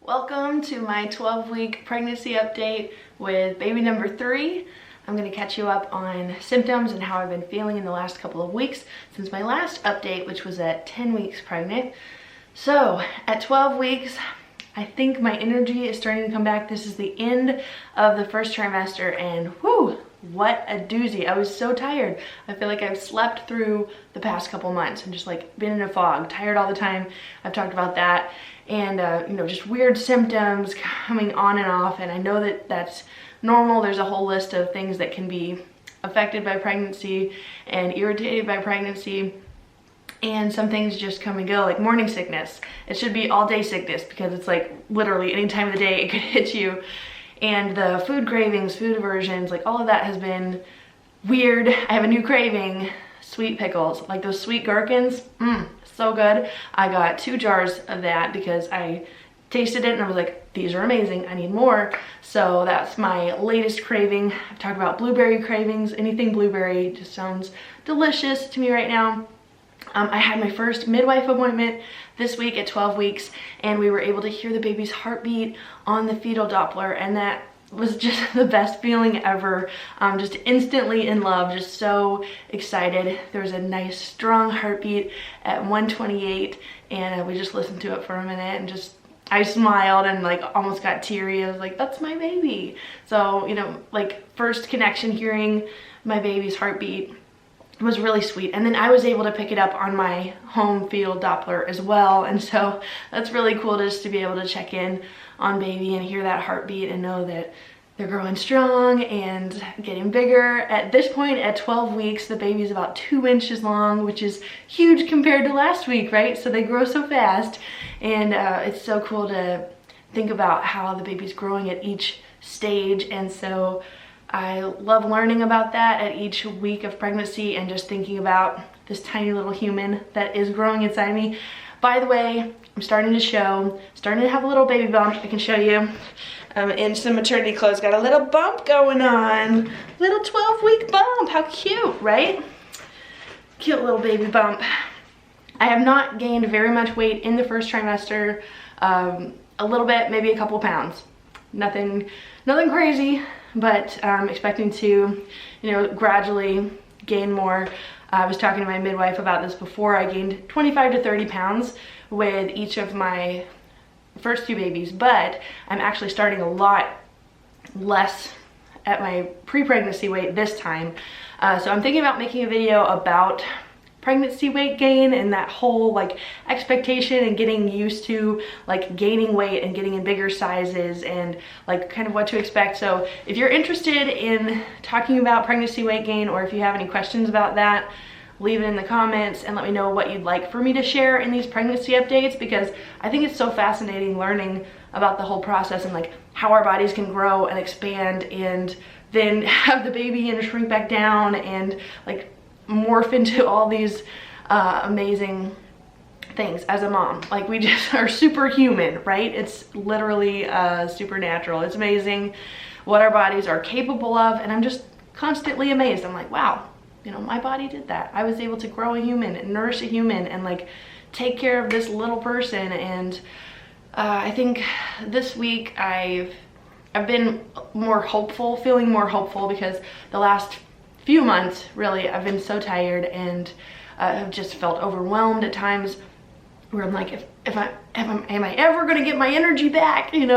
Welcome to my 12-week pregnancy update with baby number 3. I'm going to catch you up on symptoms and how I've been feeling in the last couple of weeks since my last update, which was at 10 weeks pregnant. So at 12 weeks, I think my energy is starting to come back. This is the end of the first trimester and whew, what a doozy. I was so tired. I feel like I've slept through the past couple months and just like been in a fog, tired all the time. I've talked about that. And just weird symptoms coming on and off, and I know that that's normal. There's a whole list of things that can be affected by pregnancy and irritated by pregnancy, and some things just come and go, like morning sickness. It should be all day sickness because it's like literally any time of the day it could hit you. And the food cravings, food aversions, like all of that has been weird. I have a new craving, sweet pickles, like those sweet gherkins. So good. I got 2 jars of that because I tasted it and I was like, these are amazing, I need more. So that's my latest craving. I've talked about blueberry cravings. Anything blueberry just sounds delicious to me right now. I had my first midwife appointment this week at 12 weeks, and we were able to hear the baby's heartbeat on the fetal Doppler, and that was just the best feeling ever. Just instantly in love, just so excited. There was a nice strong heartbeat at 128, and we just listened to it for a minute and just I smiled and like almost got teary. I was like, that's my baby. So like first connection, hearing my baby's heartbeat was really sweet. And then I was able to pick it up on my home fetal Doppler as well, and so that's really cool just to be able to check in on baby and hear that heartbeat and know that they're growing strong and getting bigger. At this point, at 12 weeks, the baby's about 2 inches long, which is huge compared to last week, right? So they grow so fast, and it's so cool to think about how the baby's growing at each stage. And so I love learning about that at each week of pregnancy and just thinking about this tiny little human that is growing inside me. By the way, I'm starting to have a little baby bump. I can show you in some maternity clothes. Got a little bump going on. Little 12-week bump. How cute, right? Cute little baby bump. I have not gained very much weight in the first trimester. A little bit, maybe a couple pounds. Nothing crazy, but I'm expecting to, gradually gain more. I was talking to my midwife about this before. I gained 25 to 30 pounds with each of my first 2 babies, but I'm actually starting a lot less at my pre-pregnancy weight this time. So I'm thinking about making a video about pregnancy weight gain and that whole like expectation and getting used to like gaining weight and getting in bigger sizes and like kind of what to expect. So if you're interested in talking about pregnancy weight gain, or if you have any questions about that, leave it in the comments and let me know what you'd like for me to share in these pregnancy updates, because I think it's so fascinating learning about the whole process and like how our bodies can grow and expand and then have the baby and shrink back down and like morph into all these amazing things as a mom. Like we just are superhuman, right? It's literally supernatural. It's amazing what our bodies are capable of, and I'm just constantly amazed. I'm like, wow, my body did that. I was able to grow a human and nourish a human and like take care of this little person. And I think this week I've been more hopeful, feeling more hopeful, because the last few months, really, I've been so tired and I've just felt overwhelmed at times where I'm like, am I ever gonna get my energy back, and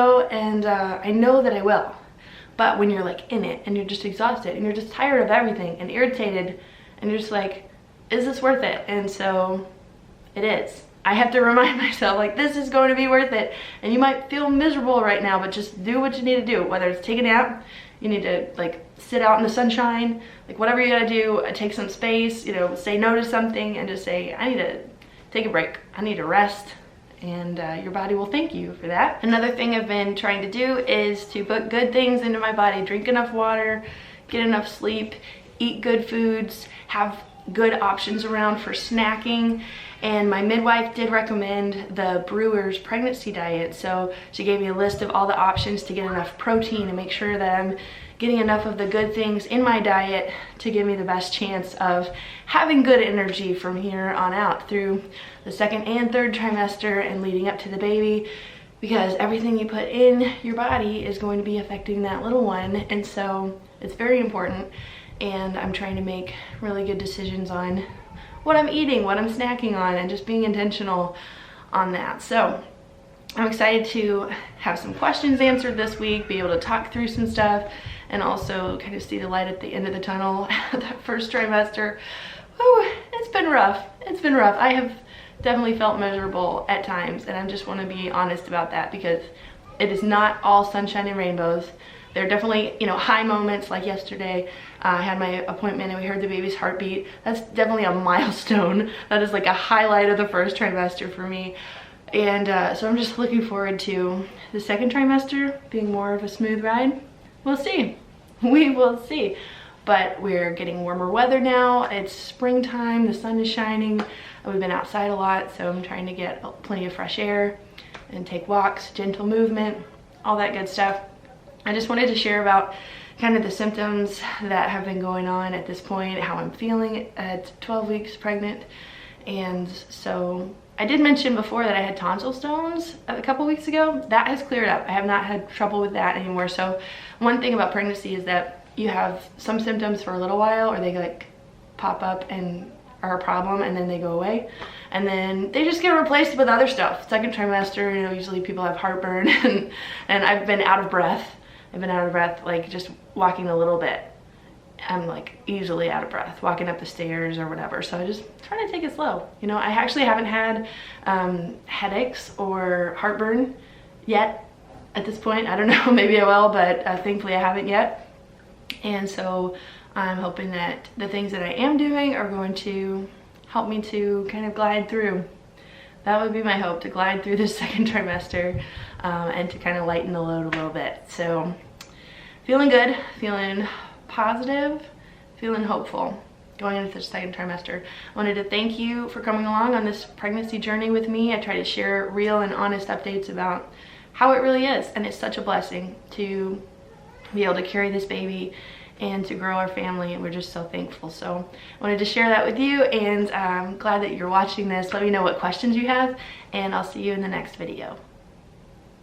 I know that I will. But when you're like in it and you're just exhausted and you're just tired of everything and irritated and you're just like, is this worth it? And so it is. I have to remind myself, like, this is going to be worth it. And you might feel miserable right now, but just do what you need to do. Whether it's take a nap, you need to like sit out in the sunshine, like whatever you gotta do, take some space, say no to something and just say, I need to take a break. I need to rest. And your body will thank you for that. Another thing I've been trying to do is to put good things into my body, drink enough water, get enough sleep, eat good foods, have good options around for snacking. And my midwife did recommend the Brewer's pregnancy diet. So she gave me a list of all the options to get enough protein and make sure that I'm getting enough of the good things in my diet to give me the best chance of having good energy from here on out through the second and third trimester and leading up to the baby. because everything you put in your body is going to be affecting that little one. And so it's very important, and I'm trying to make really good decisions on what I'm eating, what I'm snacking on, and just being intentional on that. So I'm excited to have some questions answered this week, be able to talk through some stuff, and also kind of see the light at the end of the tunnel. That first trimester, whew, it's been rough. It's been rough. I have definitely felt miserable at times, and I just want to be honest about that, because it is not all sunshine and rainbows. There are definitely, you know, high moments like yesterday. I had my appointment and we heard the baby's heartbeat. That's definitely a milestone. That is like a highlight of the first trimester for me. And so I'm just looking forward to the second trimester being more of a smooth ride. We'll see. We will see. But we're getting warmer weather now. It's springtime, the sun is shining. We've been outside a lot, so I'm trying to get plenty of fresh air and take walks, gentle movement, all that good stuff. I just wanted to share about kind of the symptoms that have been going on at this point, how I'm feeling at 12 weeks pregnant. And so I did mention before that I had tonsil stones a couple weeks ago. That has cleared up. I have not had trouble with that anymore. So one thing about pregnancy is that you have some symptoms for a little while, or they like pop up and are a problem, and then they go away, and then they just get replaced with other stuff. Second trimester, you know, usually people have heartburn and I've been out of breath. Like just walking a little bit. I'm like easily out of breath walking up the stairs or whatever. So I just try to take it slow. You know, I actually haven't had headaches or heartburn yet at this point. I don't know, maybe I will, but thankfully I haven't yet. And so I'm hoping that the things that I am doing are going to help me to kind of glide through. That would be my hope, to glide through this second trimester and to kind of lighten the load a little bit. So feeling good, feeling positive, feeling hopeful going into the second trimester. I wanted to thank you for coming along on this pregnancy journey with me. I try to share real and honest updates about how it really is, and it's such a blessing to be able to carry this baby and to grow our family, and we're just so thankful. So I wanted to share that with you, and I'm glad that you're watching this. Let me know what questions you have, and I'll see you in the next video.